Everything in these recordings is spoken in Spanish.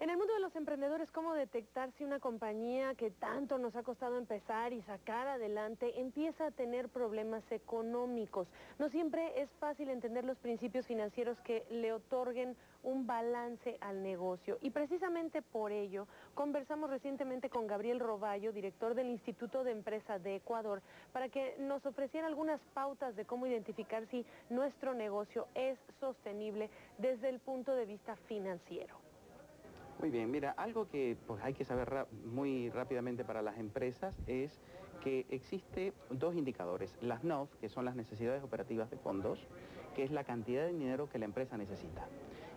En el mundo de los emprendedores, ¿cómo detectar si una compañía que tanto nos ha costado empezar y sacar adelante empieza a tener problemas económicos? No siempre es fácil entender los principios financieros que le otorguen un balance al negocio. Y precisamente por ello, conversamos recientemente con Gabriel Roballo, director del Instituto de Empresa de Ecuador, para que nos ofreciera algunas pautas de cómo identificar si nuestro negocio es sostenible desde el punto de vista financiero. Muy bien, mira, algo que pues, hay que saber muy rápidamente para las empresas es que existe dos indicadores. Las NOF, que son las necesidades operativas de fondos, que es la cantidad de dinero que la empresa necesita.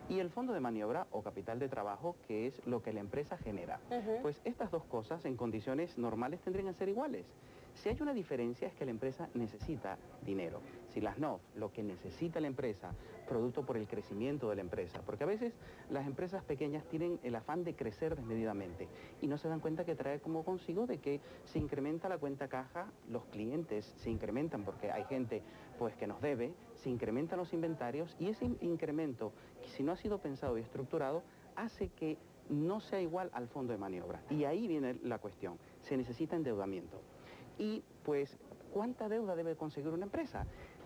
Y el fondo de maniobra o capital de trabajo, que es lo que la empresa genera. Pues estas dos cosas en condiciones normales tendrían que ser iguales. Si hay una diferencia es que la empresa necesita dinero. Si las NOF, lo que necesita la empresa, producto por el crecimiento de la empresa, porque a veces las empresas pequeñas tienen el afán de crecer desmedidamente y no se dan cuenta que trae como consigo de que se incrementa la cuenta caja, los clientes se incrementan porque hay gente pues que nos debe, se incrementan los inventarios y ese incremento, que si no ha sido pensado y estructurado, hace que no sea igual al fondo de maniobra. Y ahí viene la cuestión, se necesita endeudamiento. Y pues, ¿cuánta deuda debe conseguir una empresa?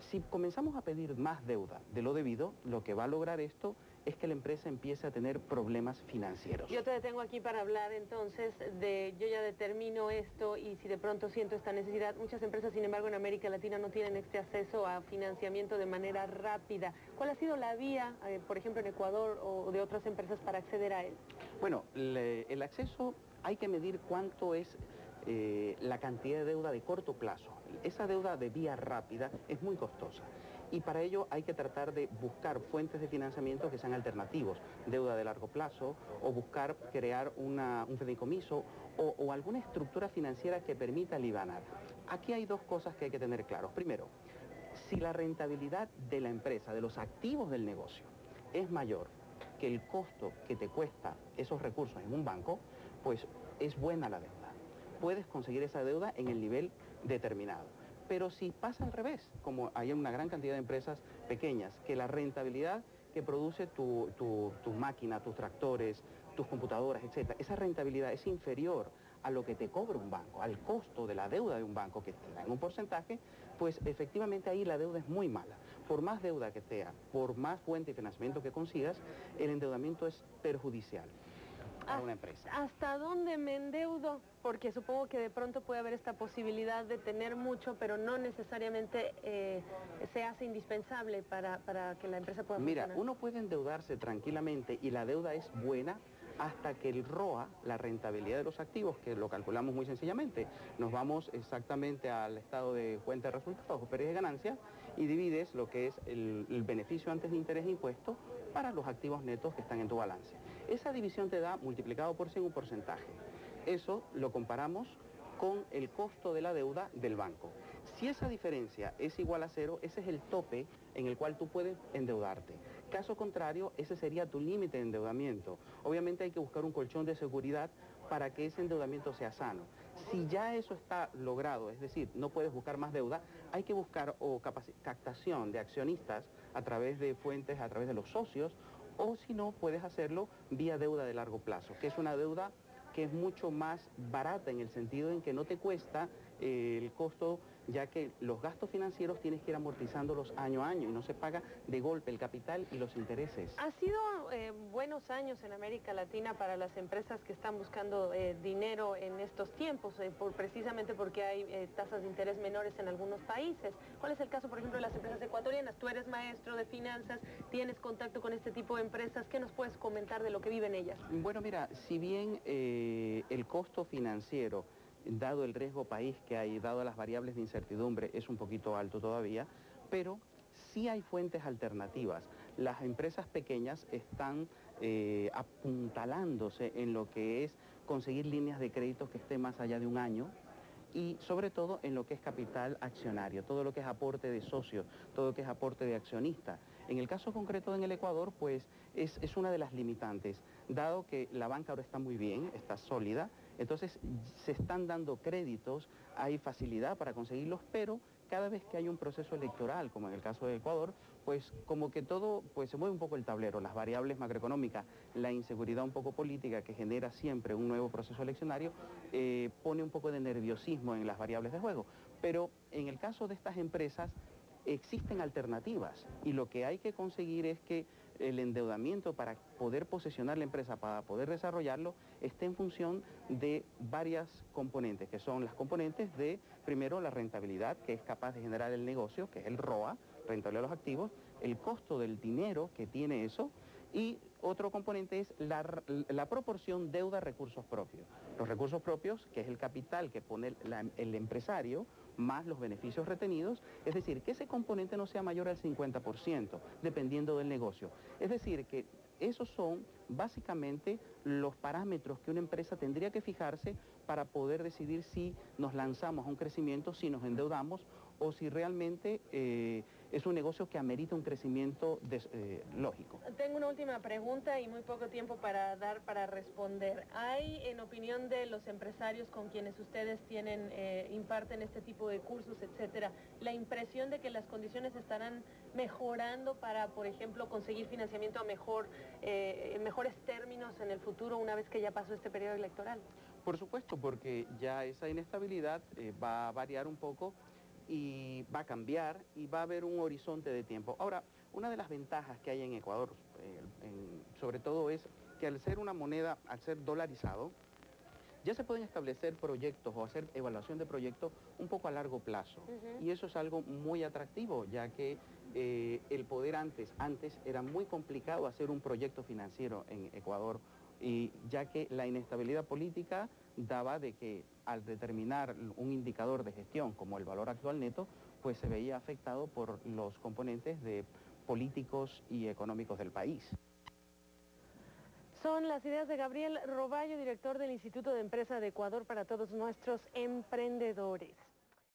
Si comenzamos a pedir más deuda de lo debido, lo que va a lograr esto es que la empresa empiece a tener problemas financieros. Yo te detengo aquí para hablar entonces de, yo ya determino esto y si de pronto siento esta necesidad, muchas empresas, sin embargo, en América Latina no tienen este acceso a financiamiento de manera rápida. ¿Cuál ha sido la vía, por ejemplo, en Ecuador o de otras empresas para acceder a él? Bueno, el acceso hay que medir cuánto es la cantidad de deuda de corto plazo. Esa deuda de vía rápida es muy costosa y para ello hay que tratar de buscar fuentes de financiamiento que sean alternativos, deuda de largo plazo o buscar crear un fideicomiso o alguna estructura financiera que permita alivianar. Aquí hay dos cosas que hay que tener claros. Primero, si la rentabilidad de la empresa, de los activos del negocio, es mayor que el costo que te cuesta esos recursos en un banco, pues es buena la deuda. Puedes conseguir esa deuda en el nivel determinado. Pero si pasa al revés, como hay una gran cantidad de empresas pequeñas, que la rentabilidad que produce tu máquina, tus tractores, tus computadoras, etcétera, esa rentabilidad es inferior a lo que te cobra un banco, al costo de la deuda de un banco que te da en un porcentaje, pues efectivamente ahí la deuda es muy mala. Por más deuda que sea, por más fuente de financiamiento que consigas, el endeudamiento es perjudicial para una empresa. ¿Hasta dónde me endeudo? Porque supongo que de pronto puede haber esta posibilidad de tener mucho, pero no necesariamente se hace indispensable para que la empresa pueda funcionar. Mira, uno puede endeudarse tranquilamente y la deuda es buena hasta que el ROA, la rentabilidad de los activos, que lo calculamos muy sencillamente, nos vamos exactamente al estado de cuenta de resultados o pérdida de ganancias y divides lo que es el beneficio antes de interés e impuestos para los activos netos que están en tu balance. Esa división te da multiplicado por 100 un porcentaje. Eso lo comparamos con el costo de la deuda del banco. Si esa diferencia es igual a cero, ese es el tope en el cual tú puedes endeudarte. Caso contrario, ese sería tu límite de endeudamiento. Obviamente hay que buscar un colchón de seguridad para que ese endeudamiento sea sano. Si ya eso está logrado, es decir, no puedes buscar más deuda, hay que buscar captación de accionistas a través de fuentes, a través de los socios, o si no, puedes hacerlo vía deuda de largo plazo, que es una deuda que es mucho más barata en el sentido en que no te cuesta el costo, ya que los gastos financieros tienes que ir amortizándolos año a año y no se paga de golpe el capital y los intereses. Ha sido buenos años en América Latina para las empresas que están buscando dinero en estos tiempos, precisamente porque hay tasas de interés menores en algunos países. ¿Cuál es el caso, por ejemplo, de las empresas ecuatorianas? Tú eres maestro de finanzas, tienes contacto con este tipo de empresas. ¿Qué nos puedes comentar de lo que viven ellas? Bueno, mira, si bien el costo financiero, dado el riesgo país que hay, dado las variables de incertidumbre, es un poquito alto todavía, pero sí hay fuentes alternativas. Las empresas pequeñas están apuntalándose en lo que es conseguir líneas de créditos que estén más allá de un año y sobre todo en lo que es capital accionario, todo lo que es aporte de socios, todo lo que es aporte de accionistas. En el caso concreto en el Ecuador, pues es una de las limitantes, dado que la banca ahora está muy bien, está sólida, entonces se están dando créditos, hay facilidad para conseguirlos, pero cada vez que hay un proceso electoral, como en el caso de Ecuador, pues como que todo pues se mueve un poco el tablero, las variables macroeconómicas, la inseguridad un poco política que genera siempre un nuevo proceso eleccionario, pone un poco de nerviosismo en las variables de juego. Pero en el caso de estas empresas existen alternativas y lo que hay que conseguir es que el endeudamiento para poder posesionar la empresa, para poder desarrollarlo, esté en función de varias componentes, que son las componentes de, primero, la rentabilidad que es capaz de generar el negocio, que es el ROA, rentabilidad de los activos, el costo del dinero que tiene eso, y otro componente es la proporción deuda-recursos propios. Los recursos propios, que es el capital que pone el empresario, más los beneficios retenidos, es decir, que ese componente no sea mayor al 50%, dependiendo del negocio. Es decir, que esos son básicamente los parámetros que una empresa tendría que fijarse para poder decidir si nos lanzamos a un crecimiento, si nos endeudamos o si realmente es un negocio que amerita un crecimiento lógico. Tengo una última pregunta y muy poco tiempo para responder. ¿Hay, en opinión de los empresarios con quienes ustedes imparten este tipo de cursos, etcétera, la impresión de que las condiciones estarán mejorando para, por ejemplo, conseguir financiamiento a mejores términos en el futuro una vez que ya pasó este periodo electoral? Por supuesto, porque ya esa inestabilidad va a variar un poco y va a cambiar y va a haber un horizonte de tiempo. Ahora, una de las ventajas que hay en Ecuador, sobre todo, es que al ser una moneda, al ser dolarizado, ya se pueden establecer proyectos o hacer evaluación de proyectos un poco a largo plazo. Y eso es algo muy atractivo, ya que el poder antes era muy complicado hacer un proyecto financiero en Ecuador, y ya que la inestabilidad política daba de que al determinar un indicador de gestión como el valor actual neto, pues se veía afectado por los componentes de políticos y económicos del país. Son las ideas de Gabriel Roballo, director del Instituto de Empresa de Ecuador, para todos nuestros emprendedores.